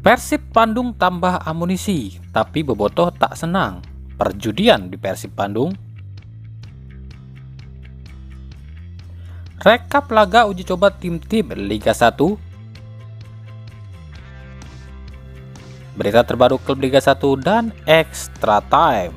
Persib Bandung tambah amunisi, tapi Bobotoh tak senang. Perjudian di Persib Bandung. Rekap laga uji coba tim-tim Liga 1. Berita terbaru klub Liga 1 dan Extra Time.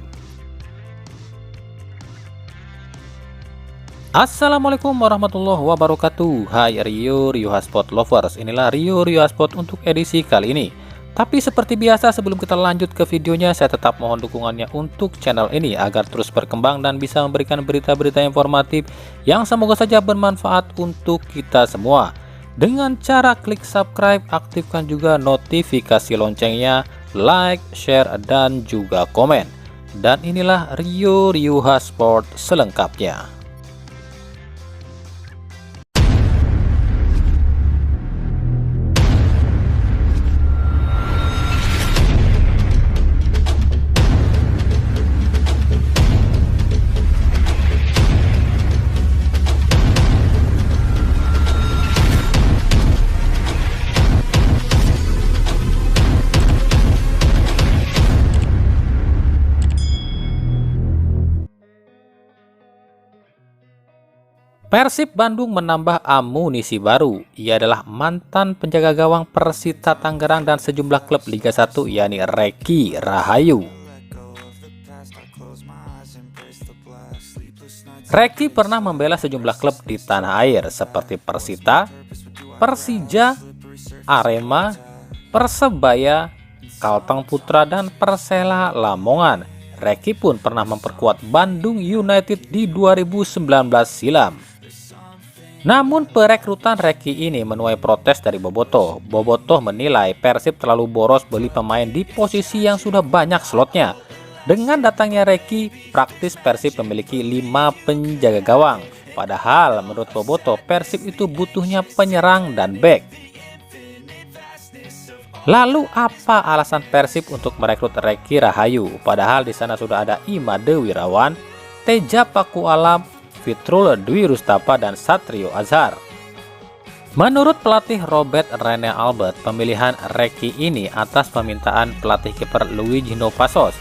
Assalamualaikum warahmatullahi wabarakatuh. Hai Rio Haspot Lovers, inilah Rio Haspot untuk edisi kali ini. Tapi seperti biasa, sebelum kita lanjut ke videonya, saya tetap mohon dukungannya untuk channel ini agar terus berkembang dan bisa memberikan berita-berita informatif yang semoga saja bermanfaat untuk kita semua. Dengan cara klik subscribe, aktifkan juga notifikasi loncengnya, like, share, dan juga komen. Dan inilah Rio Haspot selengkapnya. Persib Bandung menambah amunisi baru. Ia adalah mantan penjaga gawang Persita Tangerang dan sejumlah klub Liga 1, yakni Reky Rahayu. Reky pernah membela sejumlah klub di tanah air seperti Persita, Persija, Arema, Persebaya, Kalteng Putra, dan Persela Lamongan. Reky pun pernah memperkuat Bandung United di 2019 silam. Namun perekrutan Reky ini menuai protes dari Bobotoh. Bobotoh menilai Persib terlalu boros beli pemain di posisi yang sudah banyak slotnya. Dengan datangnya Reky, praktis Persib memiliki 5 penjaga gawang. Padahal menurut Bobotoh, Persib itu butuhnya penyerang dan bek. Lalu apa alasan Persib untuk merekrut Reky Rahayu? Padahal di sana sudah ada Imade Wirawan, Teja Pakualam, Fitrul Dwi Rustapa, dan Satrio Azhar. Menurut pelatih Robert Rene Albert, pemilihan Reky ini atas permintaan pelatih kiper Luigino Passos.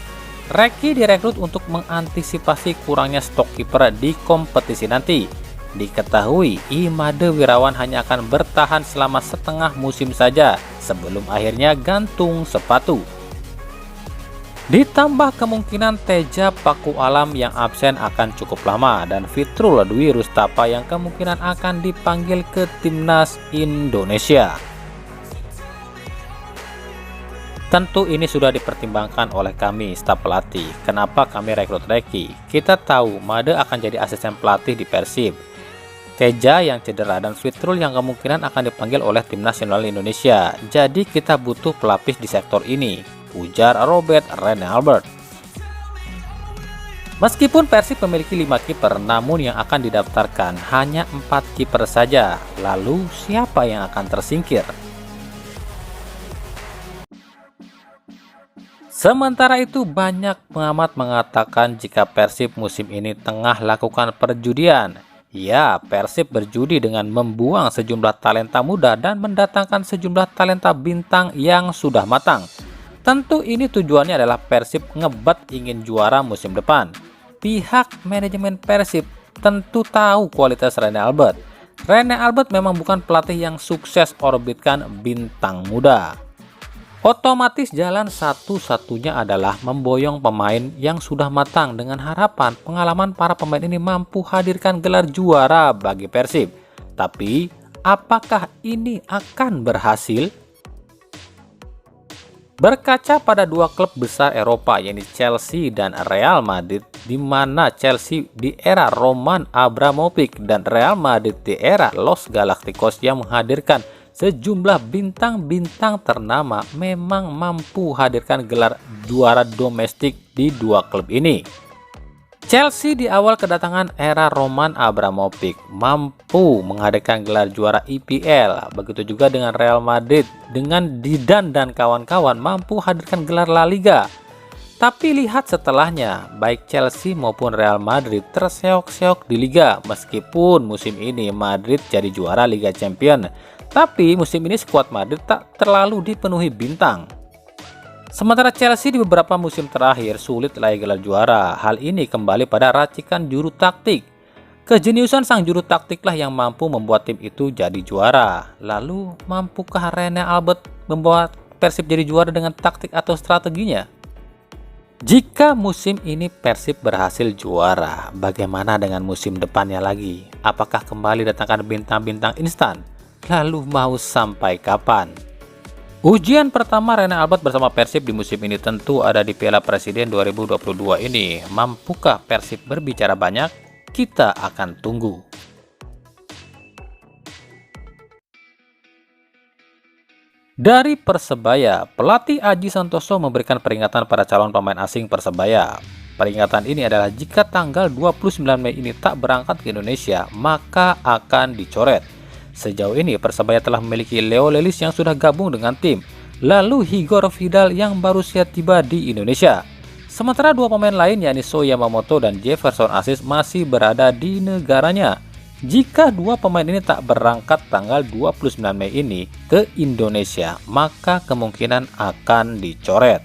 Reky direkrut untuk mengantisipasi kurangnya stok kiper di kompetisi nanti. Diketahui Imade Wirawan hanya akan bertahan selama setengah musim saja sebelum akhirnya gantung sepatu. Ditambah kemungkinan Teja Pakualam yang absen akan cukup lama dan Fitrul Dwi Rustapa yang kemungkinan akan dipanggil ke timnas Indonesia. Tentu ini sudah dipertimbangkan oleh kami staf pelatih. Kenapa kami rekrut Reky? Kita tahu Made akan jadi asisten pelatih di Persib, Teja yang cedera, dan Fitrul yang kemungkinan akan dipanggil oleh timnas nasional Indonesia. Jadi kita butuh pelapis di sektor ini, ujar Robert Rene Albert. Meskipun Persib memiliki 5 kiper, namun yang akan didaftarkan hanya 4 kiper saja. Lalu siapa yang akan tersingkir? Sementara itu, banyak pengamat mengatakan jika Persib musim ini tengah lakukan perjudian. Ya, Persib berjudi dengan membuang sejumlah talenta muda dan mendatangkan sejumlah talenta bintang yang sudah matang. Tentu ini tujuannya adalah Persib ngebat ingin juara musim depan. Pihak manajemen Persib tentu tahu kualitas Rene Albert. Rene Albert memang bukan pelatih yang sukses orbitkan bintang muda. Otomatis jalan satu-satunya adalah memboyong pemain yang sudah matang dengan harapan pengalaman para pemain ini mampu hadirkan gelar juara bagi Persib. Tapi apakah ini akan berhasil? Berkaca pada 2 klub besar Eropa, yaitu Chelsea dan Real Madrid, di mana Chelsea di era Roman Abramovich dan Real Madrid di era Los Galacticos yang menghadirkan sejumlah bintang-bintang ternama, memang mampu hadirkan gelar juara domestik di 2 klub ini. Chelsea di awal kedatangan era Roman Abramovich mampu menghadirkan gelar juara IPL. Begitu juga dengan Real Madrid dengan Zidane dan kawan-kawan mampu hadirkan gelar La Liga. Tapi lihat setelahnya, baik Chelsea maupun Real Madrid terseok-seok di Liga. Meskipun musim ini Madrid jadi juara Liga Champions, Tapi musim ini skuad Madrid tak terlalu dipenuhi bintang. Sementara Chelsea di beberapa musim terakhir sulit meraih gelar juara. Hal ini kembali pada racikan juru taktik. Kejeniusan sang juru taktiklah yang mampu membuat tim itu jadi juara. Lalu, mampukah Rene Albert membuat Persib jadi juara dengan taktik atau strateginya? Jika musim ini Persib berhasil juara, bagaimana dengan musim depannya lagi? Apakah kembali datangkan bintang-bintang instan? Lalu mau sampai kapan? Ujian pertama Rene Albert bersama Persib di musim ini tentu ada di Piala Presiden 2022 ini. Mampukah Persib berbicara banyak? Kita akan tunggu. Dari Persebaya, pelatih Aji Santoso memberikan peringatan pada calon pemain asing Persebaya. Peringatan ini adalah jika tanggal 29 Mei ini tak berangkat ke Indonesia, maka akan dicoret. Sejauh ini Persebaya telah memiliki Leo Lelis yang sudah gabung dengan tim, lalu Igor Vidal yang baru saja tiba di Indonesia. Sementara dua pemain lain yakni So Yamamoto dan Jefferson Aziz masih berada di negaranya. Jika dua pemain ini tak berangkat tanggal 29 Mei ini ke Indonesia, maka kemungkinan akan dicoret.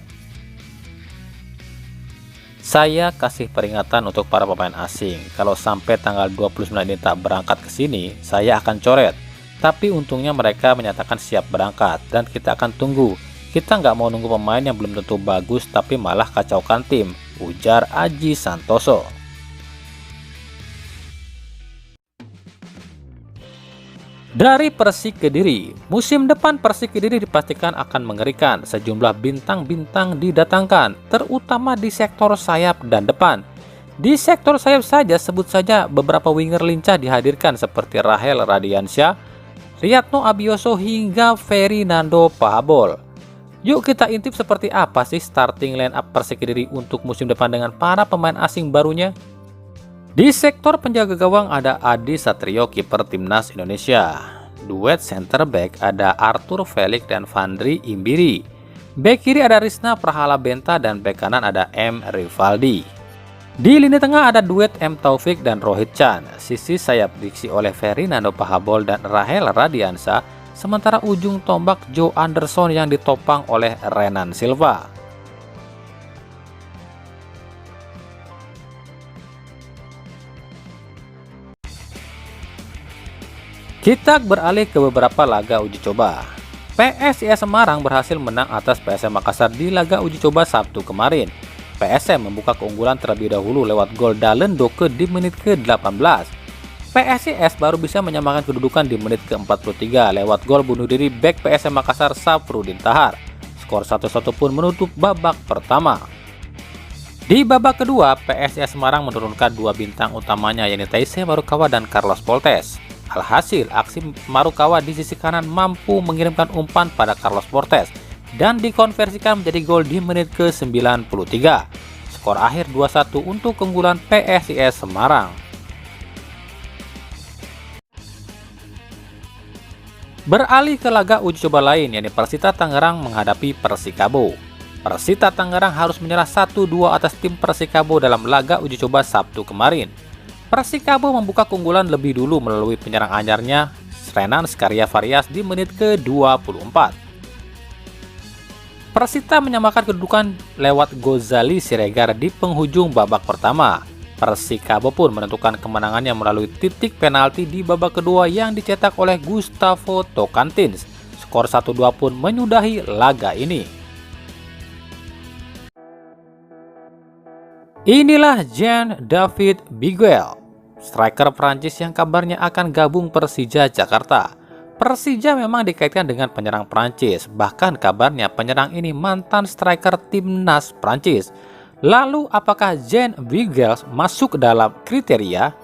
Saya kasih peringatan untuk para pemain asing. Kalau sampai tanggal 29 ini tak berangkat ke sini, saya akan coret. Tapi untungnya mereka menyatakan siap berangkat dan kita akan tunggu. Kita nggak mau nunggu pemain yang belum tentu bagus tapi malah kacaukan tim, ujar Aji Santoso. Dari Persik Kediri, musim depan Persik Kediri dipastikan akan mengerikan. Sejumlah bintang-bintang didatangkan, terutama di sektor sayap dan depan. Di sektor sayap saja, sebut saja beberapa winger lincah dihadirkan seperti Rahel Radiansyah, Riyadno Abioso hingga Fernando Pahabol. Yuk kita intip seperti apa sih starting line up Persik Kediri untuk musim depan dengan para pemain asing barunya. Di sektor penjaga gawang ada Adi Satrio, kiper timnas Indonesia. Duet center back ada Arthur Felix dan Vandri Imbiri. Back kiri ada Rizna Prahala Benta dan back kanan ada M. Rivaldi. Di lini tengah ada duet M. Taufik dan Rohit Chan. Sisi sayap diisi oleh Fernando Pahabol dan Rahel Radiansyah. Sementara ujung tombak Joe Anderson yang ditopang oleh Renan Silva. Kita beralih ke beberapa laga uji coba. PSIS Semarang berhasil menang atas PSM Makassar di laga uji coba Sabtu kemarin. PSM membuka keunggulan terlebih dahulu lewat gol Dalen Doke di menit ke-18. PSIS baru bisa menyamakan kedudukan di menit ke-43 lewat gol bunuh diri bek PSM Makassar Safrudin Tahar. Skor 1-1 pun menutup babak pertama. Di babak kedua, PSIS Semarang menurunkan dua bintang utamanya yakni Taisei Marukawa dan Carlos Poltes. Alhasil, aksi Marukawa di sisi kanan mampu mengirimkan umpan pada Carlos Portes dan dikonversikan menjadi gol di menit ke-93. Skor akhir 2-1 untuk keunggulan PSIS Semarang. Beralih ke laga uji coba lain, yakni Persita Tangerang menghadapi Persikabo. Persita Tangerang harus menyerah 1-2 atas tim Persikabo dalam laga uji coba Sabtu kemarin. Persikabo membuka keunggulan lebih dulu melalui penyerang anyarnya Renan Skaria Varias di menit ke-24. Persita menyamakan kedudukan lewat Gozali Siregar di penghujung babak pertama. Persikabo pun menentukan kemenangannya melalui titik penalti di babak kedua yang dicetak oleh Gustavo Tocantins. Skor 1-2 pun menyudahi laga ini. Inilah Jean-David Biguel, striker Prancis yang kabarnya akan gabung Persija Jakarta. Persija memang dikaitkan dengan penyerang Prancis, bahkan kabarnya penyerang ini mantan striker timnas Prancis. Lalu apakah Jean Biguel masuk dalam kriteria?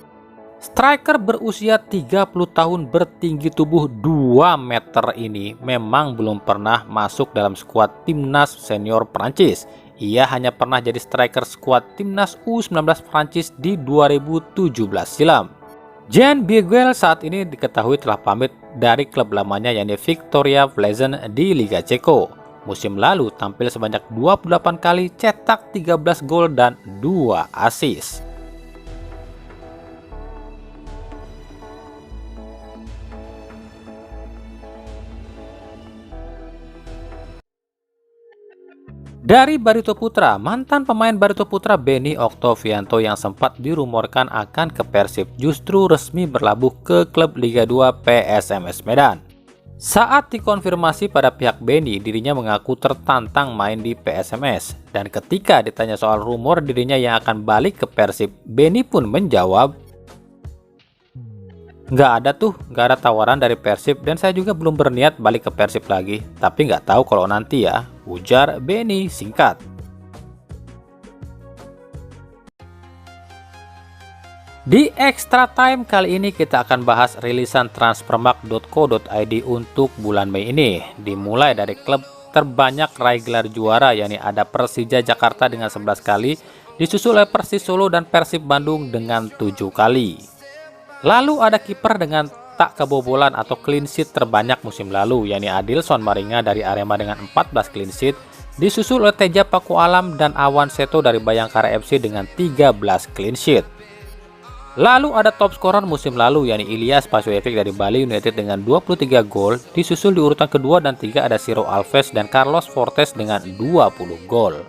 Striker berusia 30 tahun bertinggi tubuh 2 meter ini memang belum pernah masuk dalam skuad timnas senior Prancis. Ia hanya pernah jadi striker skuad timnas U19 Prancis di 2017 silam. Jean Biguel saat ini diketahui telah pamit dari klub lamanya yakni Victoria Pleasant di Liga Ceko. Musim lalu tampil sebanyak 28 kali, cetak 13 gol dan 2 assist. Dari Barito Putra, mantan pemain Barito Putra Beni Oktovianto yang sempat dirumorkan akan ke Persib justru resmi berlabuh ke klub Liga 2 PSMS Medan. Saat dikonfirmasi pada pihak Beni, dirinya mengaku tertantang main di PSMS. Dan ketika ditanya soal rumor dirinya yang akan balik ke Persib, Beni pun menjawab, nggak ada tawaran dari Persib dan saya juga belum berniat balik ke Persib lagi. Tapi nggak tahu kalau nanti ya, ujar Beni singkat. Di Extra Time kali ini kita akan bahas rilisan transfermarkt.co.id untuk bulan Mei ini. Dimulai dari klub terbanyak raih gelar juara, yakni ada Persija Jakarta dengan 11 kali, disusul oleh Persis Solo dan Persib Bandung dengan 7 kali. Lalu ada kiper dengan tak kebobolan atau clean sheet terbanyak musim lalu, yakni Adilson Maringa dari Arema dengan 14 clean sheet, disusul oleh Teja Paku Alam dan Awan Seto dari Bayangkara FC dengan 13 clean sheet. Lalu ada top scorer musim lalu, yakni Ilyas Paswevic dari Bali United dengan 23 gol, disusul di urutan kedua dan 3 ada Ciro Alves dan Carlos Fortes dengan 20 gol.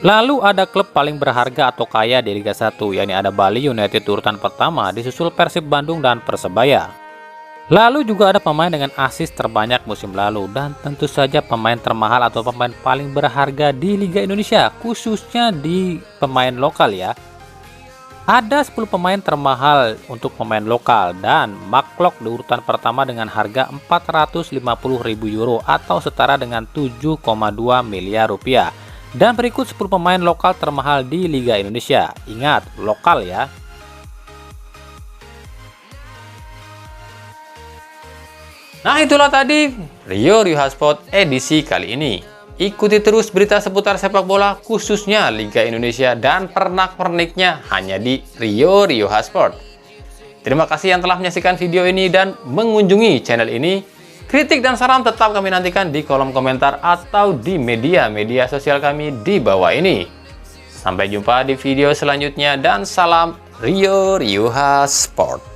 Lalu ada klub paling berharga atau kaya di Liga 1, yakni ada Bali United urutan pertama, disusul Persib Bandung dan Persebaya. Lalu juga ada pemain dengan assist terbanyak musim lalu, dan tentu saja pemain termahal atau pemain paling berharga di Liga Indonesia, khususnya di pemain lokal ya. Ada 10 pemain termahal untuk pemain lokal, dan Mark di urutan pertama dengan harga 450.000 euro atau setara dengan 7,2 miliar rupiah. Dan berikut 10 pemain lokal termahal di Liga Indonesia. Ingat, lokal ya. Nah, itulah tadi Rio Hotspot edisi kali ini. Ikuti terus berita seputar sepak bola khususnya Liga Indonesia dan pernak-perniknya hanya di Rio Hotspot. Terima kasih yang telah menyaksikan video ini dan mengunjungi channel ini. Kritik dan saran tetap kami nantikan di kolom komentar atau di media sosial kami di bawah ini. Sampai jumpa di video selanjutnya dan salam Rio Hotspot.